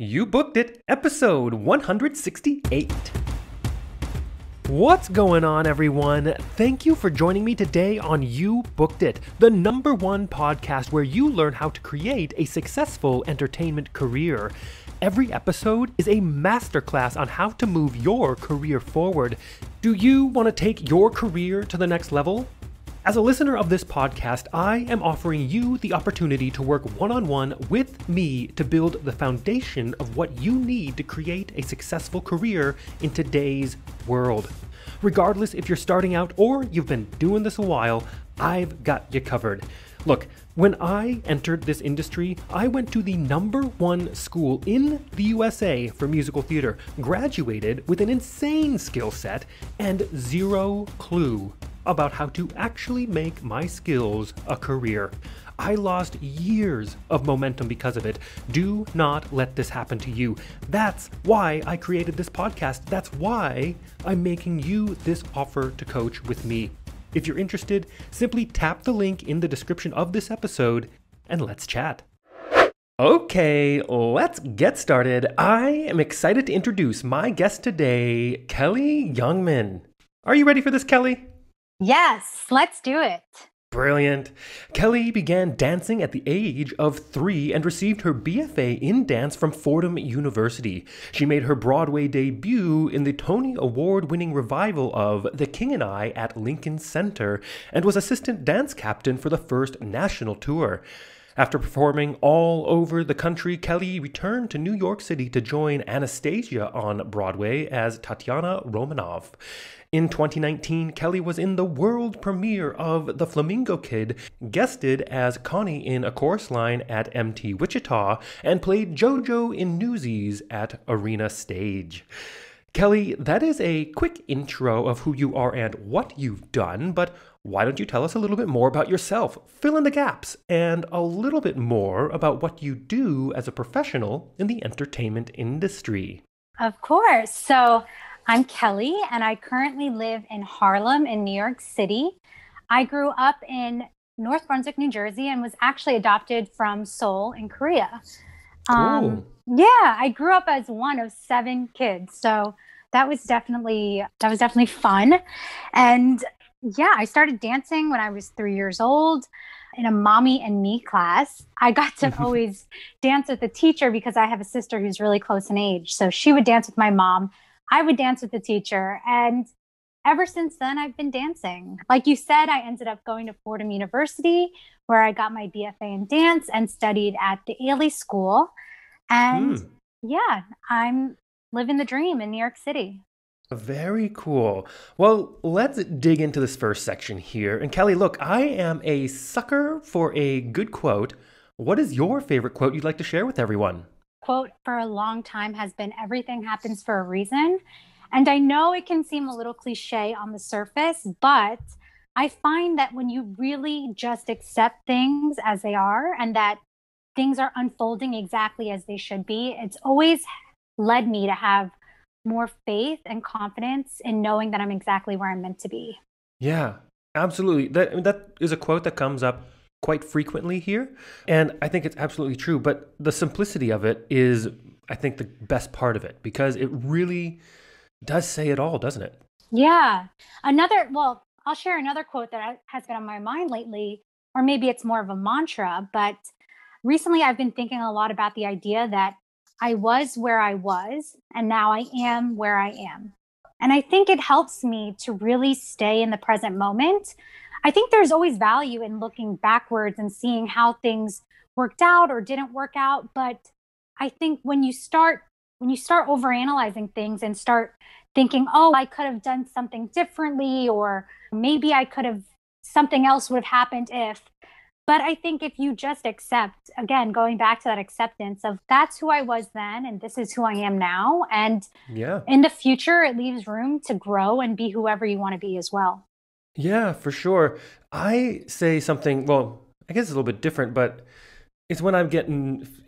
You booked it, episode 168. What's going on, everyone? Thank you for joining me today on You Booked It, the #1 podcast where you learn how to create a successful entertainment career. Every episode is a masterclass on how to move your career forward. Do you want to take your career to the next level? As a listener of this podcast, I am offering you the opportunity to work one-on-one with me to build the foundation of what you need to create a successful career in today's world. Regardless if you're starting out or you've been doing this a while, I've got you covered. Look, when I entered this industry, I went to the #1 school in the USA for musical theater, graduated with an insane skill set, and zero clue about how to actually make my skills a career. I lost years of momentum because of it. Do not let this happen to you. That's why I created this podcast. That's why I'm making you this offer to coach with me. If you're interested, simply tap the link in the description of this episode and let's chat. Okay, let's get started. I am excited to introduce my guest today, Kelli Youngman. Are you ready for this, Kelli? Yes, let's do it. Brilliant. Kelli began dancing at the age of 3 and received her BFA in dance from Fordham University. She made her Broadway debut in the Tony Award-winning revival of The King and I at Lincoln Center and was assistant dance captain for the first national tour. After performing all over the country, Kelli returned to New York City to join Anastasia on Broadway as Tatiana Romanov. In 2019, Kelli was in the world premiere of The Flamingo Kid, guested as Connie in A Chorus Line at MT Wichita, and played JoJo in Newsies at Arena Stage. Kelli, that is a quick intro of who you are and what you've done, but why don't you tell us a little bit more about yourself, fill in the gaps, and a little bit more about what you do as a professional in the entertainment industry? Of course. So I'm Kelli, and I currently live in Harlem in New York City. I grew up in North Brunswick, New Jersey, and was actually adopted from Seoul in Korea. Cool. I grew up as one of 7 kids, so that was definitely fun. And yeah, I started dancing when I was 3 years old in a mommy and me class. I got to always dance with the teacher because I have a sister who's really close in age. So she would dance with my mom. I would dance with the teacher. And ever since then, I've been dancing. Like you said, I ended up going to Fordham University, where I got my BFA in dance and studied at the Ailey School. And yeah, I'm living the dream in New York City. Very cool. Well, let's dig into this first section here. And Kelli, look, I am a sucker for a good quote. What is your favorite quote you'd like to share with everyone? Quote for a long time has been, "Everything happens for a reason." And I know it can seem a little cliche on the surface, but I find that when you really just accept things as they are and that things are unfolding exactly as they should be, it's always led me to have more faith and confidence in knowing that I'm exactly where I'm meant to be. Yeah, absolutely. That is a quote that comes up quite frequently here. And I think it's absolutely true. But the simplicity of it is, I think, the best part of it, because it really does say it all, doesn't it? Yeah. I'll share another quote that has been on my mind lately, or maybe it's more of a mantra, but recently I've been thinking a lot about the idea that I was where I was, and now I am where I am. And I think it helps me to really stay in the present moment. I think there's always value in looking backwards and seeing how things worked out or didn't work out. But I think when you start overanalyzing things and start thinking, oh, I could have done something differently, or maybe something else would have happened if. But I think if you just accept, again, going back to that acceptance of that's who I was then and this is who I am now. And in the future, it leaves room to grow and be whoever you want to be as well. Yeah, for sure. I say something, well, I guess it's a little bit different, but it's when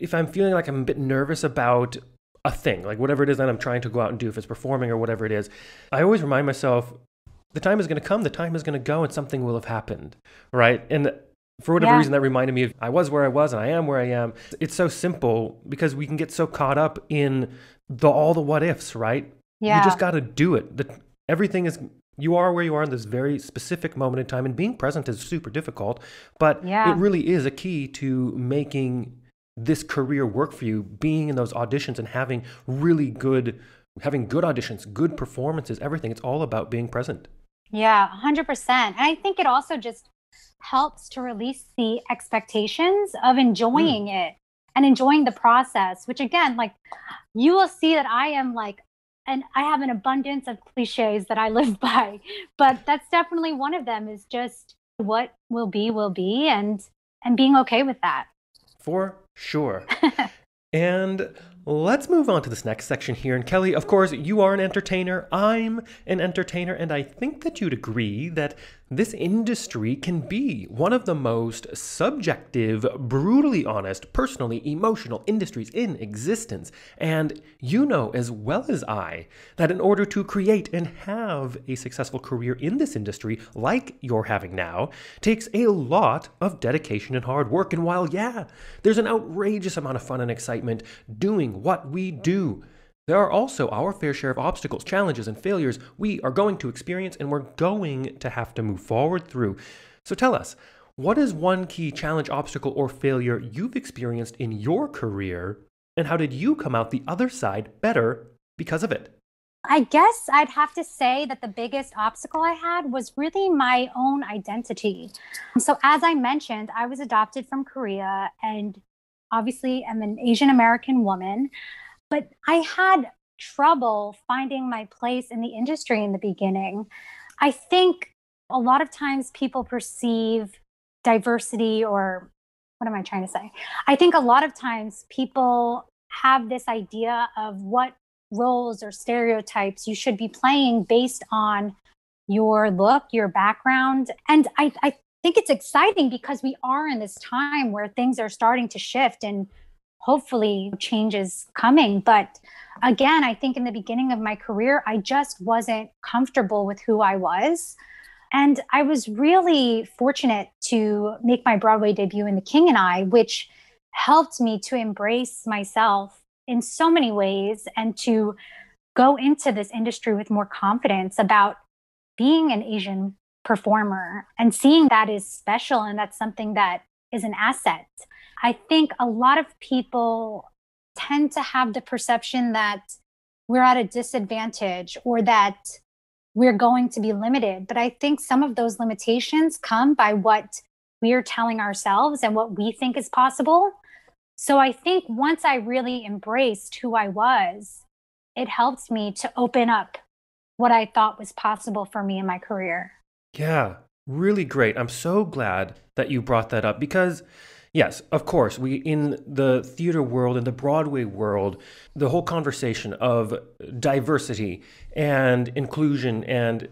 if I'm feeling like I'm a bit nervous about a thing, like whatever it is that I'm trying to go out and do, if it's performing or whatever it is, I always remind myself, the time is going to come, the time is going to go, and something will have happened, right? And For whatever Yeah. reason, that reminded me of I was where I was and I am where I am. It's so simple because we can get so caught up in all the what ifs, right? You just Yeah. got to do it. Everything is, you are where you are in this very specific moment in time, and being present is super difficult, but it Yeah. really is a key to making this career work for you, being in those auditions and having good auditions, good performances, everything. It's all about being present. Yeah, 100%. And I think it also just helps to release the expectations of Mm. enjoying it and enjoying the process, which again, like you will see that I am like, and I have an abundance of cliches that I live by, but that's definitely one of them is just what will be and being okay with that. For sure. And let's move on to this next section here. And Kelli, of course, you are an entertainer. I'm an entertainer. And I think that you'd agree that this industry can be one of the most subjective, brutally honest, personally emotional industries in existence. And you know as well as I that in order to create and have a successful career in this industry, like you're having now, takes a lot of dedication and hard work. And while, yeah, there's an outrageous amount of fun and excitement doing what we do, there are also our fair share of obstacles, challenges, and failures we are going to experience and we're going to have to move forward through. So tell us, what is one key challenge, obstacle, or failure you've experienced in your career, and how did you come out the other side better because of it? I guess I'd have to say that the biggest obstacle I had was really my own identity. So, as I mentioned, I was adopted from Korea and obviously I'm an Asian American woman, but I had trouble finding my place in the industry in the beginning. I think a lot of times people perceive diversity, or what am I trying to say? I think a lot of times people have this idea of what roles or stereotypes you should be playing based on your look, your background. And I think it's exciting because we are in this time where things are starting to shift and hopefully change is coming. But again, I think in the beginning of my career, I just wasn't comfortable with who I was. And I was really fortunate to make my Broadway debut in The King and I, which helped me to embrace myself in so many ways and to go into this industry with more confidence about being an Asian performer and seeing that is special and that's something that is an asset. I think a lot of people tend to have the perception that we're at a disadvantage or that we're going to be limited. But I think some of those limitations come by what we are telling ourselves and what we think is possible. So I think once I really embraced who I was, it helped me to open up what I thought was possible for me in my career. Yeah, really great. I'm so glad that you brought that up because, yes, of course, we in the theater world, in the Broadway world, the whole conversation of diversity and inclusion, and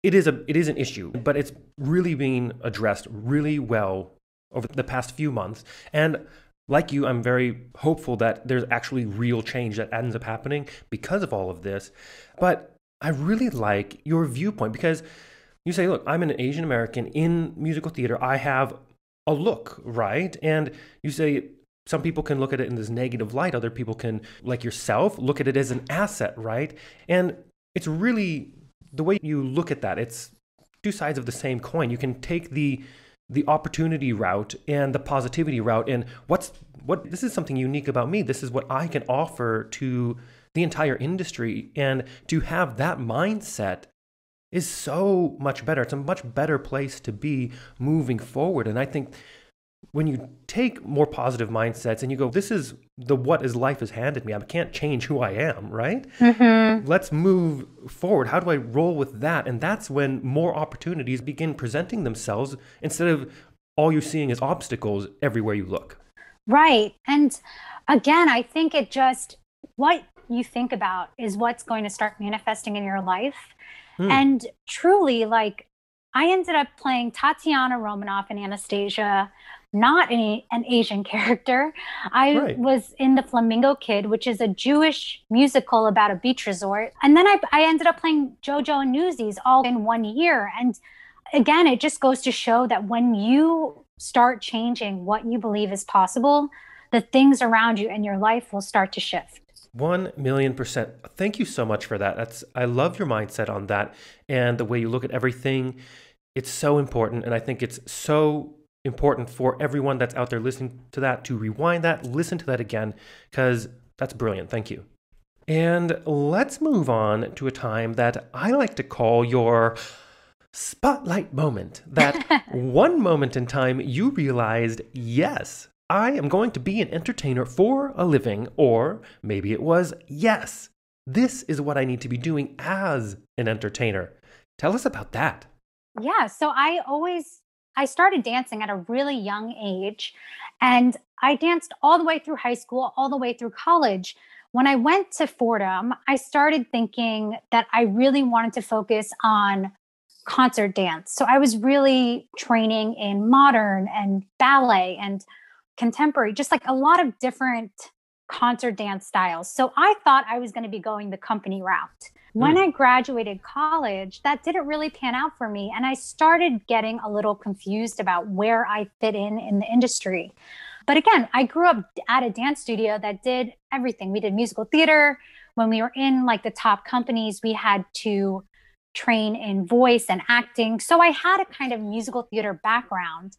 it is an issue, but it's really being addressed really well over the past few months. And like you, I'm very hopeful that there's actually real change that ends up happening because of all of this. But I really like your viewpoint because you say, look, I'm an Asian American in musical theater. I have a look, right? And you say some people can look at it in this negative light. Other people can, like yourself, look at it as an asset, right? And it's really the way you look at that. It's two sides of the same coin. You can take the opportunity route and the positivity route. And what this is something unique about me. This is what I can offer to the entire industry. And to have that mindset is so much better. It's a much better place to be moving forward. And I think when you take more positive mindsets and you go, this is the what is life has handed me. I can't change who I am, right? Mm-hmm. Let's move forward. How do I roll with that? And that's when more opportunities begin presenting themselves instead of all you're seeing is obstacles everywhere you look. Right. And again, I think it just, what you think about is what's going to start manifesting in your life. Hmm. And truly, like, I ended up playing Tatiana Romanoff in Anastasia, not an Asian character. I Right. was in The Flamingo Kid, which is a Jewish musical about a beach resort. And then I ended up playing JoJo and Newsies all in 1 year. And again, it just goes to show that when you start changing what you believe is possible, the things around you and your life will start to shift. 1,000,000%. Thank you so much for that. I love your mindset on that and the way you look at everything. It's so important. And I think it's so important for everyone that's out there listening to that to rewind that, listen to that again, because that's brilliant. Thank you. And let's move on to a time that I like to call your spotlight moment. That one moment in time you realized, yes, I am going to be an entertainer for a living, or maybe it was, yes, this is what I need to be doing as an entertainer. Tell us about that. Yeah, so I started dancing at a really young age, and I danced all the way through high school, all the way through college. When I went to Fordham, I started thinking that I really wanted to focus on concert dance. So I was really training in modern and ballet and contemporary, just like a lot of different concert dance styles. So I thought I was going to be going the company route. When I graduated college, that didn't really pan out for me. And I started getting a little confused about where I fit in the industry. But again, I grew up at a dance studio that did everything. We did musical theater. When we were in like the top companies, we had to train in voice and acting. So I had a kind of musical theater background.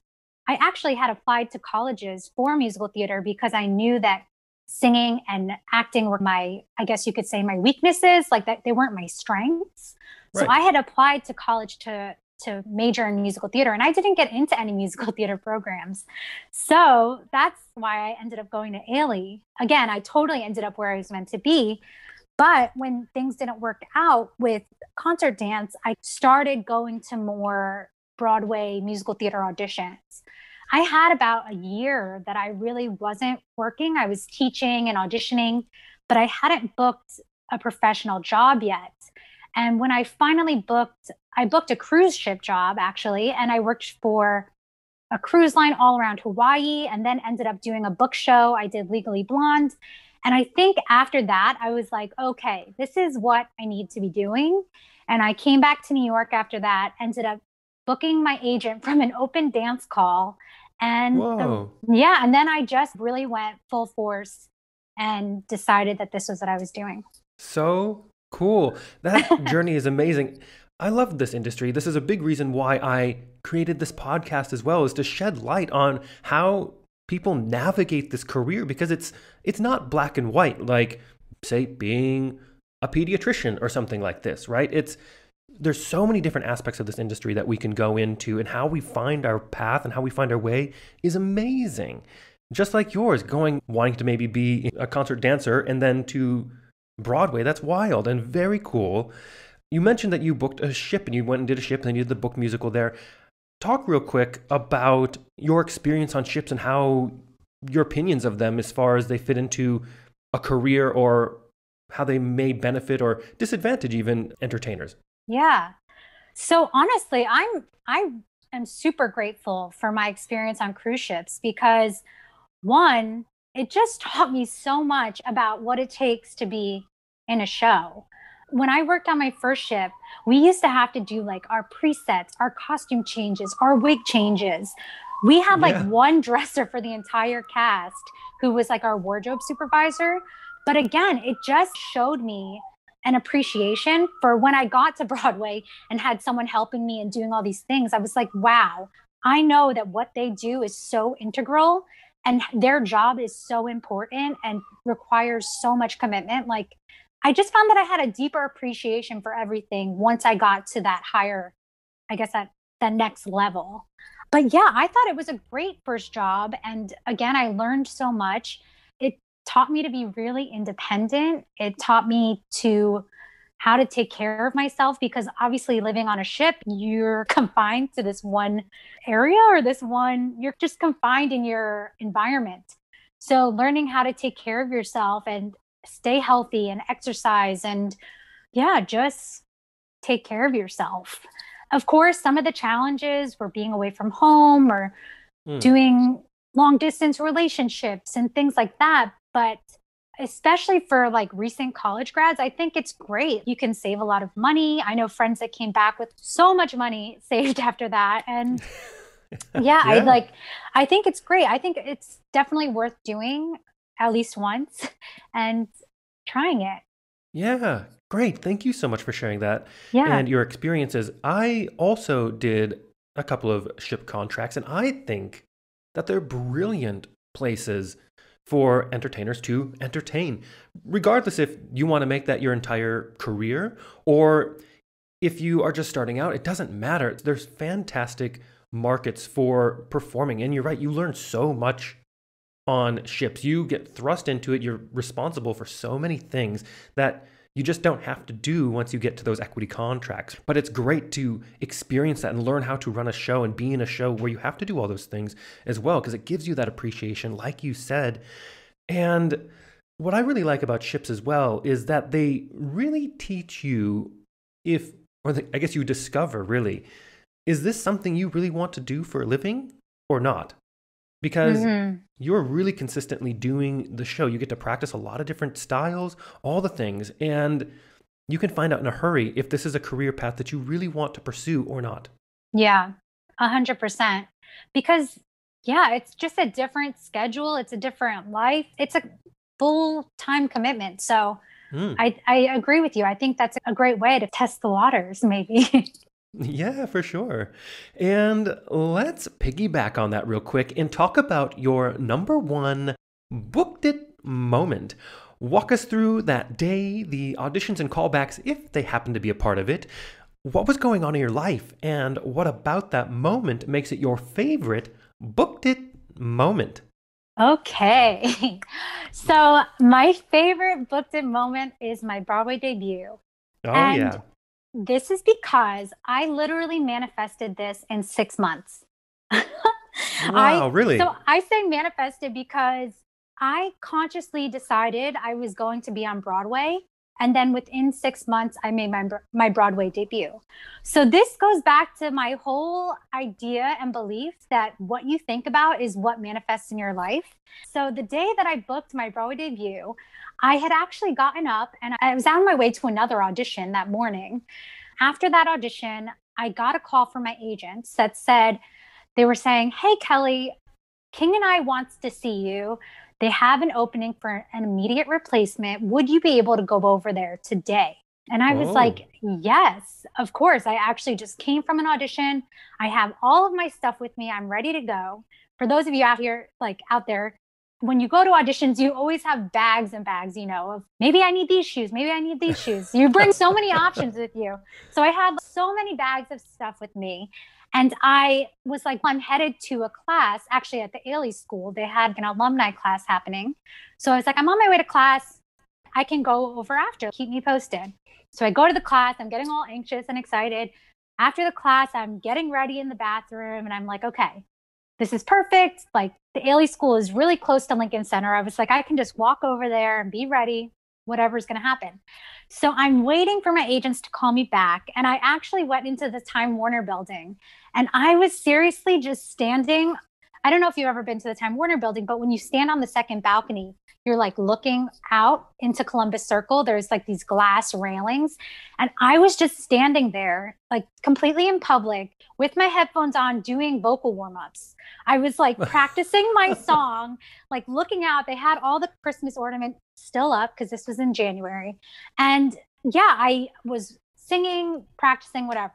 I actually had applied to colleges for musical theater because I knew that singing and acting were I guess you could say, my weaknesses, like that they weren't my strengths. Right. So I had applied to college to major in musical theater, and I didn't get into any musical theater programs. So that's why I ended up going to Ailey. Again, I totally ended up where I was meant to be. But when things didn't work out with concert dance, I started going to more Broadway musical theater auditions. I had about a year that I really wasn't working. I was teaching and auditioning, but I hadn't booked a professional job yet. And when I finally I booked a cruise ship job actually, and I worked for a cruise line all around Hawaii, and then ended up doing a book show. I did Legally Blonde. And I think after that, I was like, okay, this is what I need to be doing. And I came back to New York after that, ended up booking my agent from an open dance call. And and then I just really went full force and decided that this was what I was doing. So cool. That journey is amazing. I love this industry. This is a big reason why I created this podcast as well, is to shed light on how people navigate this career, because it's not black and white, like say being a pediatrician or something like this, right? There's so many different aspects of this industry that we can go into, and how we find our path and how we find our way is amazing. Just like yours, wanting to maybe be a concert dancer and then to Broadway. That's wild and very cool. You mentioned that you booked a ship and you went and did a ship and then you did the book musical there. Talk real quick about your experience on ships and how your opinions of them as far as they fit into a career, or how they may benefit or disadvantage even entertainers. Yeah. So honestly, I am super grateful for my experience on cruise ships, because one, it just taught me so much about what it takes to be in a show. When I worked on my first ship, we used to have to do like our presets, our costume changes, our wig changes. We had like one dresser for the entire cast who was like our wardrobe supervisor. But again, it just showed me an appreciation for when I got to Broadway and had someone helping me and doing all these things. I was like, wow, I know that what they do is so integral and their job is so important and requires so much commitment. Like, I just found that I had a deeper appreciation for everything once I got to that higher, I guess that next level. But yeah, I thought it was a great first job. And again, I learned so much. It taught me to be really independent. It taught me how to take care of myself, because obviously living on a ship, you're confined to this one area you're just confined in your environment. So learning how to take care of yourself and stay healthy and exercise and just take care of yourself. Of course, some of the challenges were being away from home or doing long distance relationships and things like that. But especially for like recent college grads, I think it's great. You can save a lot of money. I know friends that came back with so much money saved after that. And Yeah, Yeah. I think it's great. I think it's definitely worth doing at least once and trying it. Yeah, great. Thank you so much for sharing that Yeah. and your experiences. I also did a couple of ship contracts, and I think that they're brilliant places for entertainers to entertain, regardless if you want to make that your entire career or if you are just starting out. It doesn't matter. There's fantastic markets for performing, and you're right, you learn so much on ships. You get thrust into it. You're responsible for so many things that you just don't have to do once you get to those equity contracts. But it's great to experience that and learn how to run a show and be in a show where you have to do all those things as well, because it gives you that appreciation, like you said. And what I really like about ships as well is that they really teach you if, I guess you discover really, is this something you really want to do for a living or not? Because Hmm. you're really consistently doing the show. You get to practice a lot of different styles, all the things, and you can find out in a hurry if this is a career path that you really want to pursue or not. Yeah, 100%. Because, yeah, it's just a different schedule. It's a different life. It's a full time commitment. So Hmm. I agree with you. I think that's a great way to test the waters, maybe. Yeah, for sure. And let's piggyback on that real quick and talk about your number one booked it moment. Walk us through that day, the auditions and callbacks, if they happen to be a part of it. What was going on in your life, and what about that moment makes it your favorite booked it moment? Okay. So, my favorite booked in moment is my Broadway debut. Oh, And yeah. this is because I literally manifested this in 6 months. Wow, really? I say manifested because I consciously decided I was going to be on Broadway. And then within 6 months, I made my Broadway debut. So this goes back to my whole idea and belief that what you think about is what manifests in your life. So the day that I booked my Broadway debut, I had actually gotten up and I was on my way to another audition that morning. After that audition, I got a call from my agents that said, they were saying, "Hey, Kelli, King and I wants to see you. They have an opening for an immediate replacement. Would you be able to go over there today?" And I was Oh. like, "Yes, of course. I actually just came from an audition. I have all of my stuff with me. I'm ready to go." For those of you out here, like out there, when you go to auditions, you always have bags and bags, of maybe I need these shoes, maybe I need these shoes. You bring so many options with you. So I had so many bags of stuff with me. And I was like, I'm headed to a class. Actually, at the Ailey School, they had an alumni class happening. So I was like, I'm on my way to class. I can go over after. Keep me posted. So I go to the class. I'm getting all anxious and excited. After the class, I'm getting ready in the bathroom and I'm like, okay, this is perfect. Like the Ailey School is really close to Lincoln Center. I was like, I can just walk over there and be ready, whatever's going to happen. So I'm waiting for my agents to call me back. And I actually went into the Time Warner building and I was seriously just standing. I don't know if you've ever been to the Time Warner building, but when you stand on the second balcony, you're like looking out into Columbus Circle. There's like these glass railings. And I was just standing there, like completely in public with my headphones on, doing vocal warm ups. I was like practicing my song, like looking out. They had all the Christmas ornament still up because this was in January. And yeah, I was singing, practicing, whatever.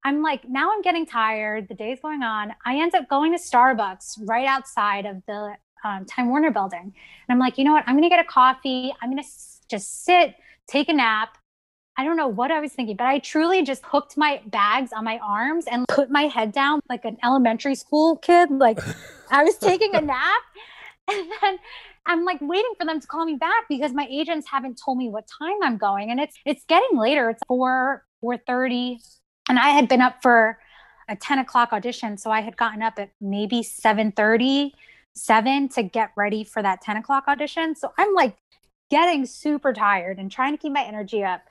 I'm like, now I'm getting tired. The day's going on. I end up going to Starbucks right outside of the Time Warner building. And I'm like, you know what? I'm going to get a coffee. I'm going to just sit, take a nap. I don't know what I was thinking, but I truly just hooked my bags on my arms and put my head down like an elementary school kid. Like I was taking a nap. And then I'm like waiting for them to call me back because my agents haven't told me what time I'm going. And it's getting later. It's 4:30. And I had been up for a 10 o'clock audition. So I had gotten up at maybe 7:30, 7 to get ready for that 10 o'clock audition. So I'm like getting super tired and trying to keep my energy up.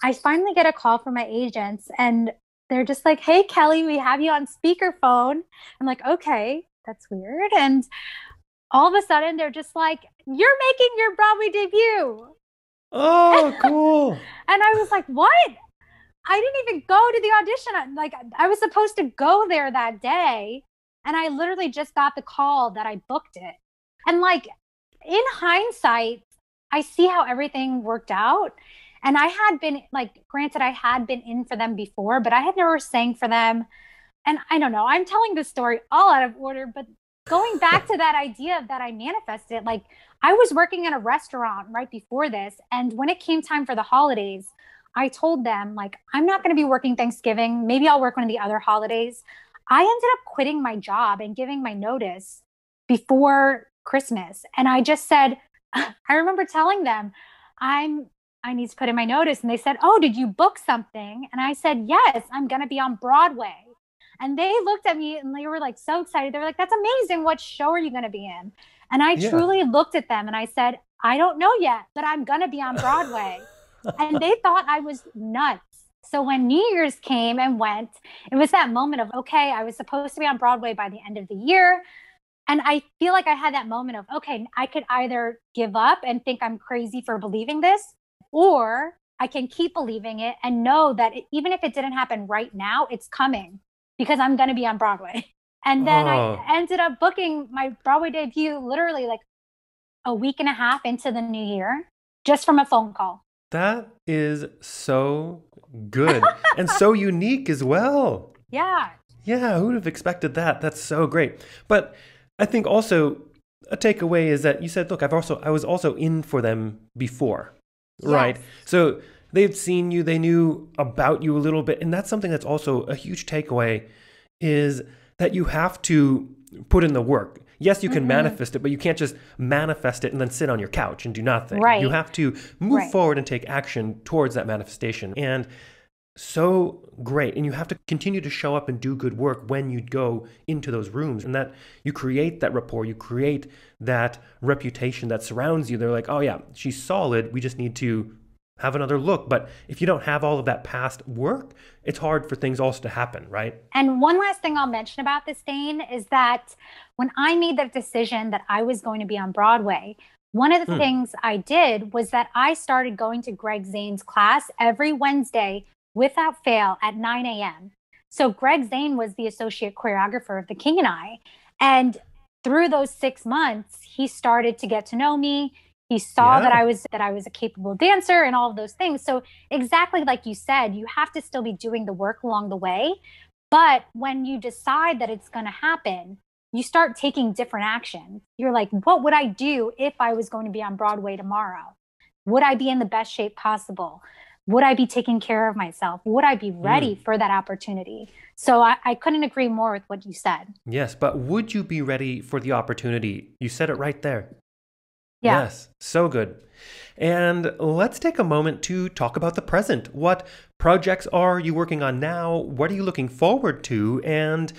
I finally get a call from my agents and they're just like, "Hey, Kelli, we have you on speakerphone." I'm like, "Okay, that's weird." And all of a sudden, they're just like, "You're making your Broadway debut." Oh, cool. And I was like, "What?" I didn't even go to the audition. Like, I was supposed to go there that day. And I literally just got the call that I booked it. And like in hindsight, I see how everything worked out. And I had been like, granted, I had been in for them before, but I had never sang for them. And I don't know, I'm telling this story all out of order, but going back to that idea that I manifested, like I was working in a restaurant right before this. And when it came time for the holidays, I told them, like, I'm not going to be working Thanksgiving. Maybe I'll work one of the other holidays. I ended up quitting my job and giving my notice before Christmas. And I just said, I remember telling them, I need to put in my notice. And they said, oh, did you book something? And I said, yes, I'm going to be on Broadway. And they looked at me and they were like so excited. They were like, that's amazing. What show are you going to be in? And I truly looked at them and I said, I don't know yet, but I'm going to be on Broadway. And they thought I was nuts. So when New Year's came and went, it was that moment of, okay, I was supposed to be on Broadway by the end of the year. And I feel like I had that moment of, okay, I could either give up and think I'm crazy for believing this, or I can keep believing it and know that even if it didn't happen right now, it's coming because I'm going to be on Broadway. And then I ended up booking my Broadway debut literally like a week and a half into the new year, just from a phone call. That is so good and so unique as well. Yeah. Yeah, who would have expected that? That's so great. But I think also a takeaway is that you said, look, I was also in for them before, right? Yes. So they've seen you, they knew about you a little bit. And that's something that's also a huge takeaway is that you have to put in the work. Yes, you can manifest it, but you can't just manifest it and then sit on your couch and do nothing. Right. You have to move forward and take action towards that manifestation. And so great. And you have to continue to show up and do good work when you go into those rooms, and that you create that rapport, you create that reputation that surrounds you. They're like, oh yeah, she's solid. We just need to have another look. But if you don't have all of that past work, it's hard for things also to happen, right? And one last thing I'll mention about this, Dane, is that when I made the decision that I was going to be on Broadway, one of the things I did was that I started going to Greg Zane's class every Wednesday without fail at 9 a.m. So Greg Zane was the associate choreographer of The King and I. And through those 6 months, he started to get to know me. He saw that I was a capable dancer and all of those things. So exactly like you said, you have to still be doing the work along the way. But when you decide that it's going to happen, you start taking different action. You're like, what would I do if I was going to be on Broadway tomorrow? Would I be in the best shape possible? Would I be taking care of myself? Would I be ready for that opportunity? So I couldn't agree more with what you said. Yes, but would you be ready for the opportunity? You said it right there. Yeah. Yes, so good. And let's take a moment to talk about the present. What projects are you working on now? What are you looking forward to? And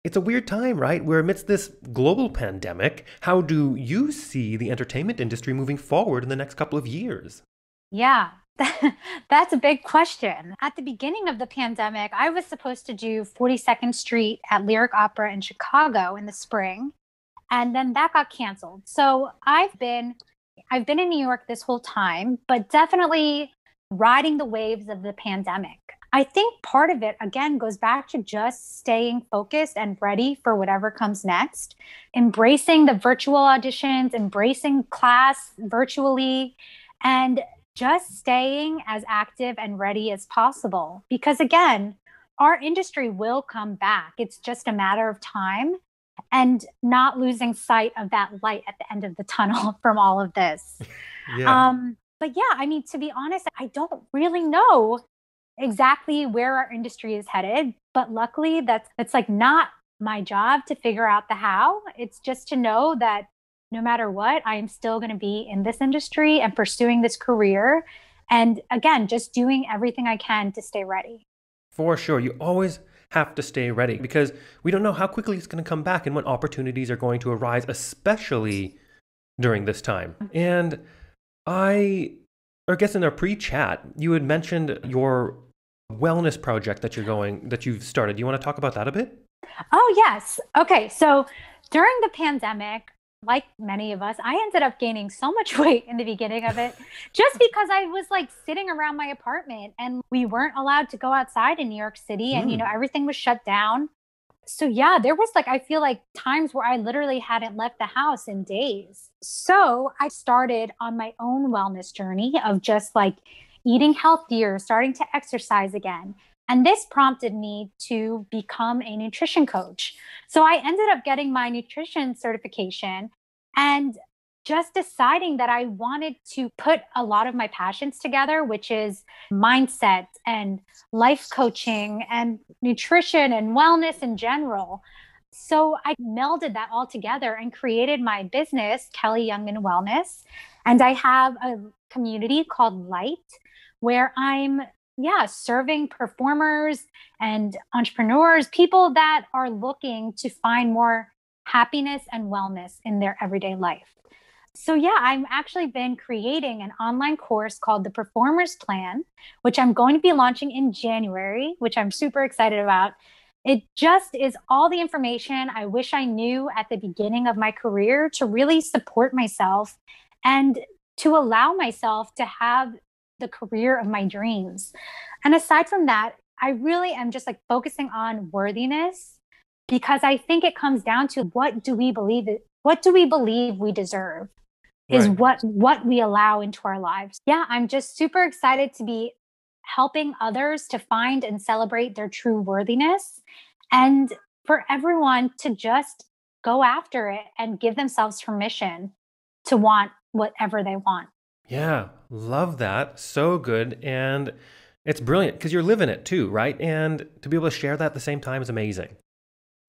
it's a weird time, right? We're amidst this global pandemic. How do you see the entertainment industry moving forward in the next couple of years? Yeah, that's a big question. At the beginning of the pandemic, I was supposed to do 42nd Street at Lyric Opera in Chicago in the spring. And then that got canceled. So I've been in New York this whole time, but definitely riding the waves of the pandemic. I think part of it, again, goes back to just staying focused and ready for whatever comes next, embracing the virtual auditions, embracing class virtually, and just staying as active and ready as possible. Because again, our industry will come back. It's just a matter of time. And not losing sight of that light at the end of the tunnel from all of this. But yeah, I mean, to be honest, I don't really know exactly where our industry is headed. But luckily, it's like not my job to figure out the how. It's just to know that no matter what, I am still going to be in this industry and pursuing this career. And again, just doing everything I can to stay ready. For sure. You always have to stay ready because we don't know how quickly it's going to come back and when opportunities are going to arise, especially during this time. And I guess in our pre-chat, you had mentioned your wellness project that you've started. Do you want to talk about that a bit? Oh, yes. Okay. So during the pandemic, like many of us, I ended up gaining so much weight in the beginning of it just because I was like sitting around my apartment and we weren't allowed to go outside in New York City and, everything was shut down. So yeah, there was like, I feel like times where I literally hadn't left the house in days. So I started on my own wellness journey of just like eating healthier, starting to exercise again. And this prompted me to become a nutrition coach. So I ended up getting my nutrition certification and just deciding that I wanted to put a lot of my passions together, which is mindset and life coaching and nutrition and wellness in general. So I melded that all together and created my business, Kelli Youngman Wellness. And I have a community called Light where I'm, yeah, serving performers and entrepreneurs, people that are looking to find more happiness and wellness in their everyday life. So yeah, I've actually been creating an online course called the Performers Plan, which I'm going to be launching in January, which I'm super excited about. It just is all the information I wish I knew at the beginning of my career to really support myself and to allow myself to have the career of my dreams. And aside from that, I really am just like focusing on worthiness because I think it comes down to what do we believe we deserve is Right. what we allow into our lives. Yeah, I'm just super excited to be helping others to find and celebrate their true worthiness and for everyone to just go after it and give themselves permission to want whatever they want. Yeah, love that. So good. And it's brilliant because you're living it too, right? And to be able to share that at the same time is amazing.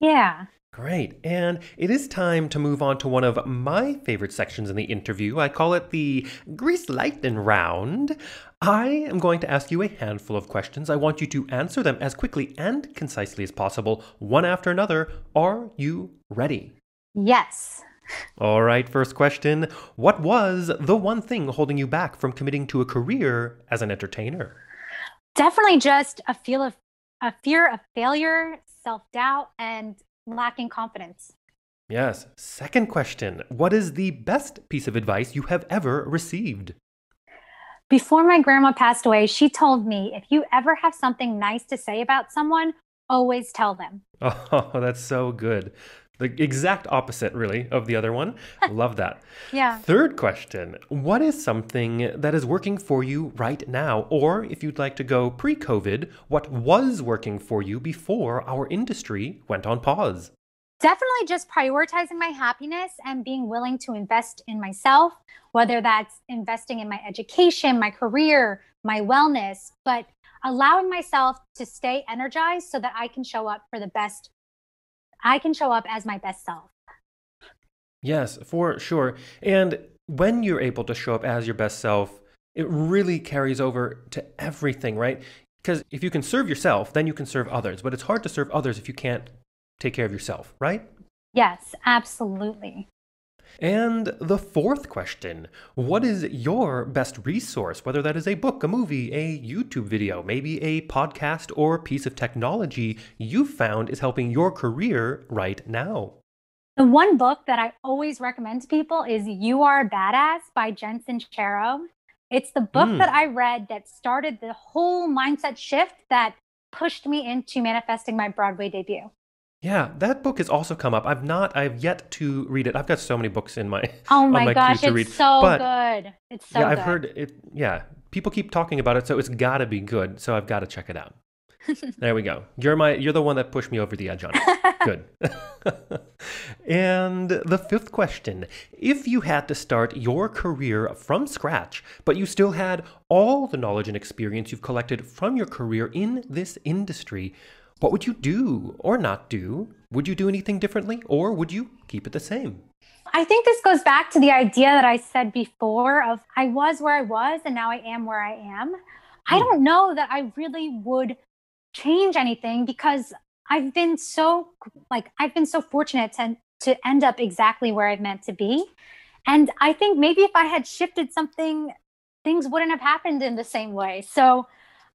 Yeah. Great. And it is time to move on to one of my favorite sections in the interview. I call it the Grease Lightning Round. I am going to ask you a handful of questions. I want you to answer them as quickly and concisely as possible, one after another. Are you ready? Yes. All right, first question. What was the one thing holding you back from committing to a career as an entertainer? Definitely just a fear of failure, self-doubt, and lacking confidence. Yes. Second question. What is the best piece of advice you have ever received? Before my grandma passed away, she told me if you ever have something nice to say about someone, always tell them. Oh, that's so good. The exact opposite, really, of the other one. Love that. Yeah. Third question. What is something that is working for you right now? Or if you'd like to go pre-COVID, what was working for you before our industry went on pause? Definitely just prioritizing my happiness and being willing to invest in myself, whether that's investing in my education, my career, my wellness, but allowing myself to stay energized so that I can show up for the best. I can show up as my best self. Yes, for sure. And when you're able to show up as your best self, it really carries over to everything, right? Because if you can serve yourself, then you can serve others. But it's hard to serve others if you can't take care of yourself, right? Yes, absolutely. And the fourth question, what is your best resource, whether that is a book, a movie, a YouTube video, maybe a podcast or piece of technology you found is helping your career right now? The one book that I always recommend to people is You Are a Badass by Jen Sincero. It's the book that Hmm. I read that started the whole mindset shift that pushed me into manifesting my Broadway debut. Yeah, that book has also come up. I've yet to read it. I've got so many books in my Oh on my my queue gosh, to it's read. so But good. It's yeah, so I've good. heard it. Yeah, people keep talking about it, so it's got to be good. So I've got to check it out. There we go. You're the one that pushed me over the edge on it. Good. And the fifth question, if you had to start your career from scratch, but you still had all the knowledge and experience you've collected from your career in this industry, what would you do or not do? Would you do anything differently or would you keep it the same? I think this goes back to the idea that I said before of I was where I was and now I am where I am. I Hmm. don't know that I really would change anything because I've been so fortunate to end up exactly where I've meant to be. And I think maybe if I had shifted something, things wouldn't have happened in the same way. So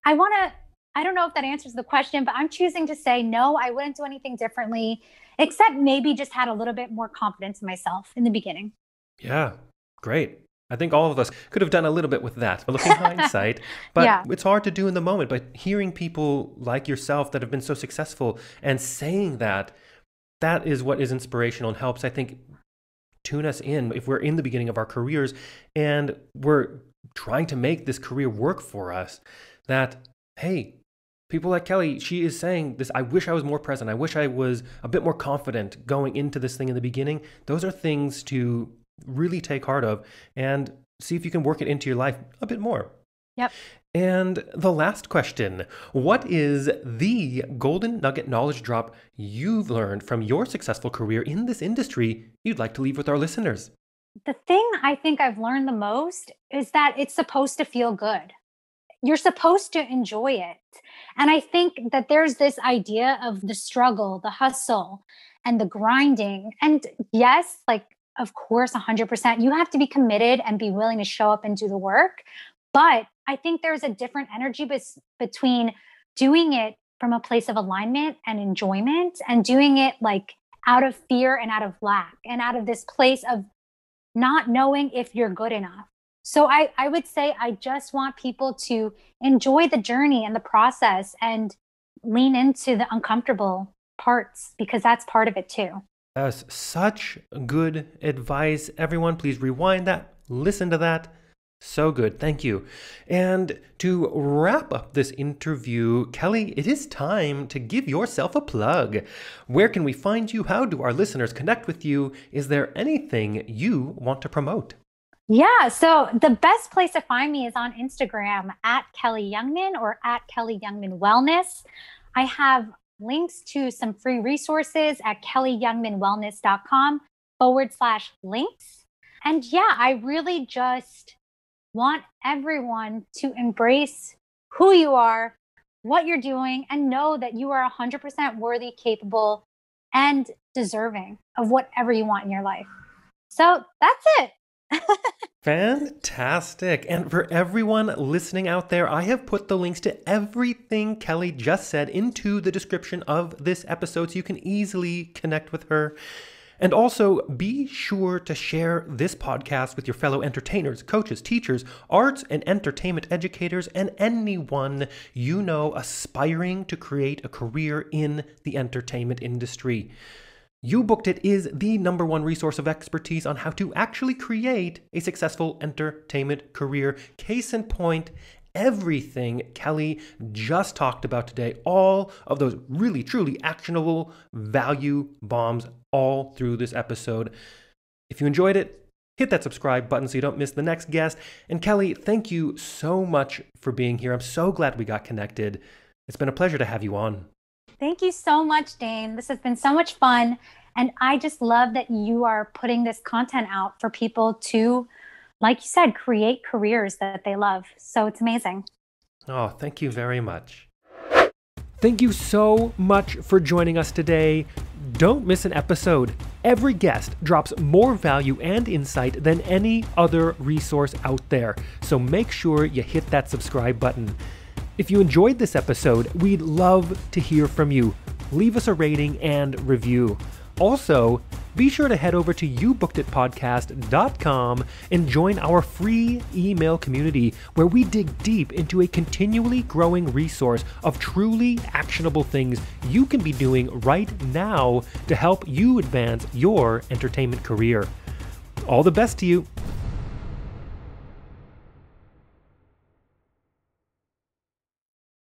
I want to, I don't know if that answers the question, but I'm choosing to say no, I wouldn't do anything differently, except maybe just had a little bit more confidence in myself in the beginning. Yeah, great. I think all of us could have done a little bit with that, looking hindsight, but Yeah. it's hard to do in the moment. But hearing people like yourself that have been so successful and saying that, that is what is inspirational and helps, I think, tune us in if we're in the beginning of our careers and we're trying to make this career work for us. That, hey, people like Kelli, she is saying this, I wish I was more present. I wish I was a bit more confident going into this thing in the beginning. Those are things to really take heart of and see if you can work it into your life a bit more. Yep. And the last question, what is the golden nugget knowledge drop you've learned from your successful career in this industry you'd like to leave with our listeners? The thing I think I've learned the most is that it's supposed to feel good. You're supposed to enjoy it. And I think that there's this idea of the struggle, the hustle, and the grinding. And yes, like, of course, 100%, you have to be committed and be willing to show up and do the work. But I think there's a different energy between doing it from a place of alignment and enjoyment and doing it like out of fear and out of lack and out of this place of not knowing if you're good enough. So I would say I just want people to enjoy the journey and the process and lean into the uncomfortable parts because that's part of it too. That's such good advice. Everyone, please rewind that, listen to that. So good. Thank you. And to wrap up this interview, Kelli, it is time to give yourself a plug. Where can we find you? How do our listeners connect with you? Is there anything you want to promote? Yeah, so the best place to find me is on Instagram at Kelli Youngman or at Kelli Youngman Wellness. I have links to some free resources at kelliyoungmanwellness.com/links. And yeah, I really just want everyone to embrace who you are, what you're doing, and know that you are 100% worthy, capable, and deserving of whatever you want in your life. So that's it. Fantastic. And for everyone listening out there, I have put the links to everything Kelli just said into the description of this episode so you can easily connect with her. And also be sure to share this podcast with your fellow entertainers, coaches, teachers, arts and entertainment educators, and anyone you know aspiring to create a career in the entertainment industry. You Booked It is the #1 resource of expertise on how to actually create a successful entertainment career. Case in point, everything Kelli just talked about today, all of those really, truly actionable value bombs all through this episode. If you enjoyed it, hit that subscribe button so you don't miss the next guest. And Kelli, thank you so much for being here. I'm so glad we got connected. It's been a pleasure to have you on. Thank you so much, Dane. This has been so much fun. And I just love that you are putting this content out for people to, like you said, create careers that they love. So it's amazing. Oh, thank you very much. Thank you so much for joining us today. Don't miss an episode. Every guest drops more value and insight than any other resource out there. So make sure you hit that subscribe button. If you enjoyed this episode, we'd love to hear from you. Leave us a rating and review. Also, be sure to head over to youbookeditpodcast.com and join our free email community where we dig deep into a continually growing resource of truly actionable things you can be doing right now to help you advance your entertainment career. All the best to you.